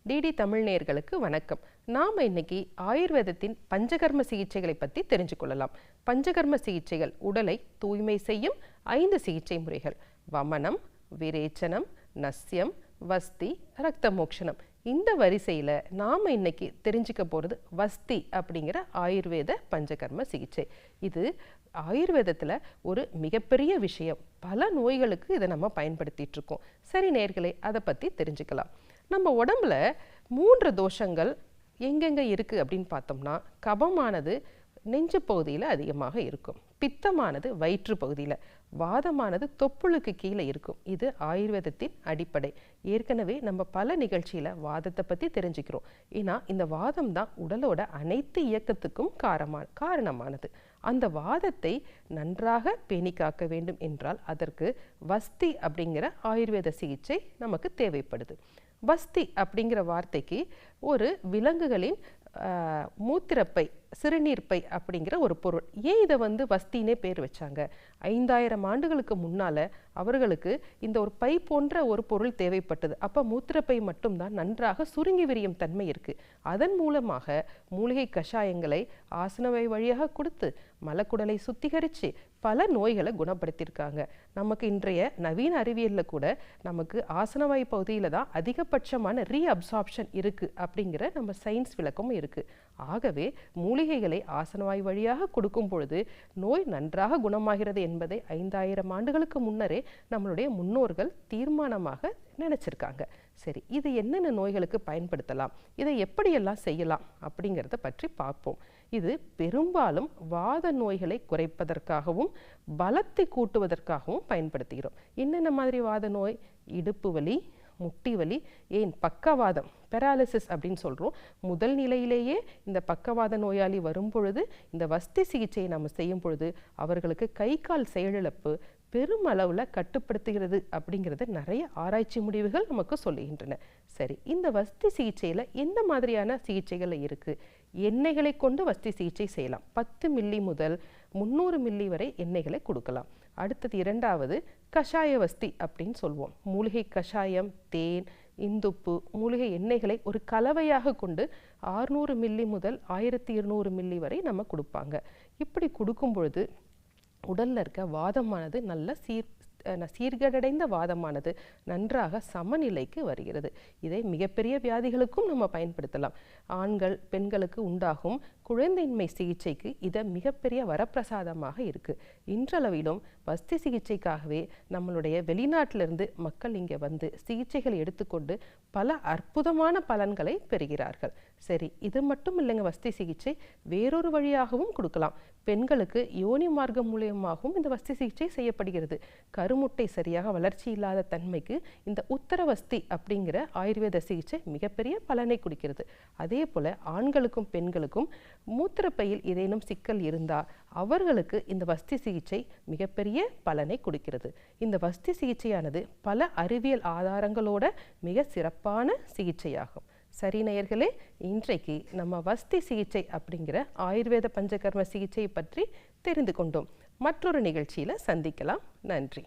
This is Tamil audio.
டிடி தமிழ் நேயர்களுக்கு வணக்கம். நாம இன்னைக்கு ஆயுர்வேதத்தின் பஞ்சகர்ம சிகிச்சைகளை பற்றி தெரிஞ்சு கொள்ளலாம். பஞ்சகர்ம சிகிச்சைகள் உடலை தூய்மை செய்யும் 5 சிகிச்சை முறைகள்: வமனம், விரேச்சனம், நஸ்யம், வஸ்தி, ரத்த மோக்ஷனம். இந்த வரிசையில் நாம் இன்னைக்கு தெரிஞ்சுக்க போகிறது வஸ்தி அப்படிங்கிற ஆயுர்வேத பஞ்சகர்ம சிகிச்சை. இது ஆயுர்வேதத்தில் ஒரு மிகப்பெரிய விஷயம். பல நோய்களுக்கு இதை நம்ம பயன்படுத்திட்டு இருக்கோம். சரி நேயர்களே, அதை பற்றி தெரிஞ்சுக்கலாம். நம்ம உடம்புல 3 தோஷங்கள் எங்கெங்கே இருக்குது அப்படின்னு பார்த்தோம்னா, கபமானது நெஞ்சு பகுதியில் அதிகமாக இருக்கும், பித்தமானது வயிற்று பகுதியில், வாதமானது தொப்புளுக்கு கீழே இருக்கும். இது ஆயுர்வேதத்தின் அடிப்படை. ஏற்கனவே நம்ம பல நிகழ்ச்சியில் வாதத்தை பற்றி தெரிஞ்சுக்கிறோம். ஏன்னா இந்த வாதம் தான் உடலோட அனைத்து இயக்கத்துக்கும் காரணமானது. அந்த வாதத்தை நன்றாக பேணி காக்க வேண்டும் என்றால் அதற்கு வஸ்தி அப்படிங்கிற ஆயுர்வேத சிகிச்சை நமக்கு தேவைப்படுது. வஸ்தி அப்படிங்கிற வார்த்தைக்கு ஒரு விலங்குகளின் மூத்திரப்பை, சிறுநீர்ப்பை அப்படிங்கிற ஒரு பொருள். ஏன் இதை வஸ்தினே பேர் வச்சாங்க? 5000 ஆண்டுகளுக்கு முன்னால் அவர்களுக்கு இந்த ஒரு பை போன்ற ஒரு பொருள் தேவைப்பட்டது. அப்போ மூத்திரப்பை மட்டும்தான் நன்றாக சுருங்கி விரியும் தன்மை இருக்குது. அதன் மூலமாக மூலிகை கஷாயங்களை ஆசனவாய் வழியாக கொடுத்து மலக்குடலை சுத்திகரித்து பல நோய்களை குணப்படுத்தியிருக்காங்க. நமக்கு இன்றைய நவீன அறிவியலில் கூட நமக்கு ஆசனவாய் பகுதியில் தான் அதிகபட்சமான ரீஅப்சார்ப்ஷன் இருக்குது அப்படிங்கிற நம்ம சயின்ஸ் விளக்கமும் இருக்குது. ஆகவே மூலிகைகளை ஆசனவாய் வழியாக கொடுக்கும் பொழுது நோய் நன்றாக குணமாகிறது என்பதை 5000 ஆண்டுகளுக்கு முன்னரே நம்மளுடைய முன்னோர்கள் தீர்மானமாக நினைச்சிருக்காங்க. சரி, இது என்னென்ன நோய்களுக்கு பயன்படுத்தலாம், இதை எப்படியெல்லாம் செய்யலாம் அப்படிங்கிறத பற்றி பார்ப்போம். இது பெரும்பாலும் வாத நோய்களை குறைப்பதற்காகவும் பலத்தை கூட்டுவதற்காகவும் பயன்படுத்துகிறோம். என்னென்ன மாதிரி வாத நோய்? இடுப்பு வலி, முட்டி வலி, ஏன் பக்கவாதம், பெராலிசிஸ் அப்படின்னு சொல்கிறோம். முதல் நிலையிலேயே இந்த பக்கவாத நோயாளி வரும் பொழுது இந்த வஸ்தி சிகிச்சையை நம்ம செய்யும் பொழுது அவர்களுக்கு கை கால் செயலிழப்பு பெருமளவில் கட்டுப்படுத்துகிறது அப்படிங்கிறது நிறைய ஆராய்ச்சி முடிவுகள் நமக்கு சொல்லுகின்றன. சரி, இந்த வஸ்தி சிகிச்சையில் எந்த மாதிரியான சிகிச்சைகள் இருக்குது? எண்ணெய்களை கொண்டு வஸ்தி சிகிச்சை செய்யலாம். 10 மில்லி முதல் 300 மில்லி வரை எண்ணெய்களை கொடுக்கலாம். அடுத்தது 2வது கஷாய வஸ்தி அப்படின்னு சொல்லுவோம். மூலிகை கஷாயம், தேன், இந்துப்பு, மூலிகை எண்ணெய்களை ஒரு கலவையாக கொண்டு 600 மில்லி முதல் 1200 மில்லி வரை நம்ம கொடுப்பாங்க. இப்படி கொடுக்கும் பொழுது உடலில் இருக்க வாதமானது நல்ல சீர்கேடடைந்த வாதமானது நன்றாக சமநிலைக்கு வருகிறது. இதை மிகப்பெரிய வியாதிகளுக்கும் நம்ம பயன்படுத்தலாம். ஆண்கள் பெண்களுக்கு உண்டாகும் குழந்தையின்மை சிகிச்சைக்கு இதை மிகப்பெரிய வரப்பிரசாதமாக இருக்குது. இன்றளவிலும் வஸ்தி சிகிச்சைக்காகவே நம்மளுடைய வெளிநாட்டிலிருந்து மக்கள் இங்கே வந்து சிகிச்சைகள் எடுத்துக்கொண்டு பல அற்புதமான பலன்களை பெறுகிறார்கள். சரி, இது மட்டும் இல்லைங்க, வஸ்தி சிகிச்சை வேறொரு வழியாகவும் கொடுக்கலாம். பெண்களுக்கு யோனி மார்க்கம் மூலியமாகவும் இந்த வஸ்தி சிகிச்சை செய்யப்படுகிறது. கருமுட்டை சரியாக வளர்ச்சி இல்லாத தன்மைக்கு இந்த உத்தரவஸ்தி அப்படிங்கிற ஆயுர்வேத சிகிச்சை மிகப்பெரிய பலனை கொடுக்கிறது. அதே போல் ஆண்களுக்கும் பெண்களுக்கும் மூத்திரப்பையில் ஏதேனும் சிக்கல் இருந்தால் அவர்களுக்கு இந்த வஸ்தி சிகிச்சை மிகப்பெரிய பலனை கொடுக்கிறது. இந்த வஸ்தி சிகிச்சையானது பல அறிவியல் ஆதாரங்களோட மிக சிறப்பான சிகிச்சையாகும். சரி நேயர்களே, இன்றைக்கு நம்ம வஸ்தி சிகிச்சை அப்படிங்கிற ஆயுர்வேத பஞ்சகர்ம சிகிச்சையை பற்றி தெரிந்து கொண்டோம். மற்றொரு நிகழ்ச்சியில் சந்திக்கலாம். நன்றி.